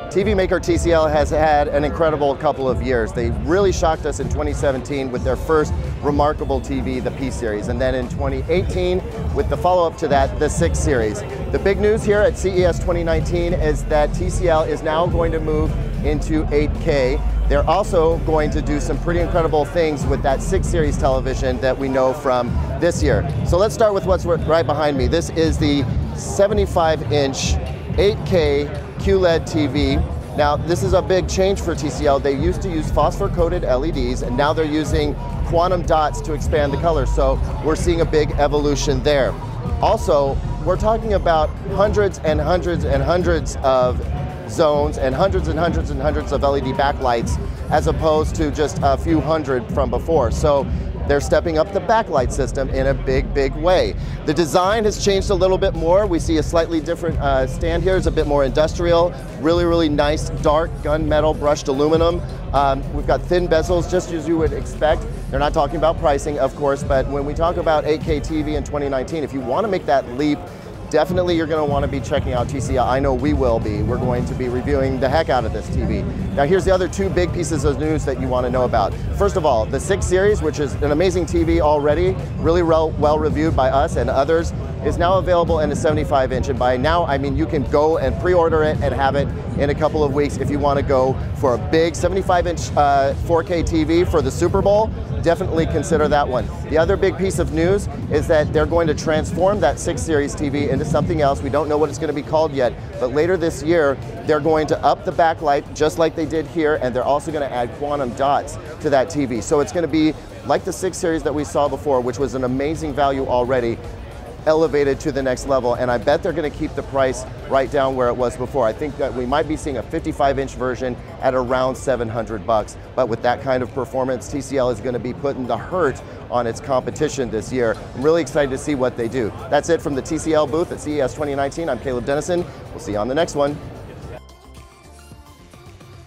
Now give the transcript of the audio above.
TV maker TCL has had an incredible couple of years. They really shocked us in 2017 with their first remarkable TV, the P series, and then in 2018 with the follow-up to that, the 6 series. The big news here at CES 2019 is that TCL is now going to move into 8K. They're also going to do some pretty incredible things with that 6 series television that we know from this year. So let's start with what's right behind me. This is the 75-inch 8K QLED TV. Now, this is a big change for TCL. They used to use phosphor-coated LEDs, and now they're using quantum dots to expand the color. So we're seeing a big evolution there. Also, we're talking about hundreds and hundreds and hundreds of zones and hundreds and hundreds and hundreds of LED backlights, as opposed to just a few hundred from before. So they're stepping up the backlight system in a big, big way. The design has changed a little bit more. We see a slightly different stand here. It's a bit more industrial, really, really nice, dark gunmetal brushed aluminum. We've got thin bezels, just as you would expect. They're not talking about pricing, of course, but when we talk about 8K TV in 2019, if you want to make that leap, definitely you're going to want to be checking out TCL. I know we will be. We're going to be reviewing the heck out of this TV. Now here's the other 2 big pieces of news that you want to know about. First of all, the 6 series, which is an amazing TV already, really well reviewed by us and others, is now available in a 75-inch. And by now, I mean you can go and pre-order it and have it in a couple of weeks if you want to go for a big 75-inch 4K TV for the Super Bowl. Definitely consider that one. The other big piece of news is that they're going to transform that 6 series TV into something else. We don't know what it's going to be called yet, but later this year, they're going to up the backlight just like they did here, and they're also going to add quantum dots to that TV. So it's going to be like the 6 series that we saw before, which was an amazing value already, elevated to the next level, and I bet they're going to keep the price right down where it was before. I think that we might be seeing a 55-inch version at around $700, but with that kind of performance, TCL is going to be putting the hurt on its competition this year. I'm really excited to see what they do. That's it from the TCL booth at CES 2019. I'm Caleb Dennison. We'll see you on the next one.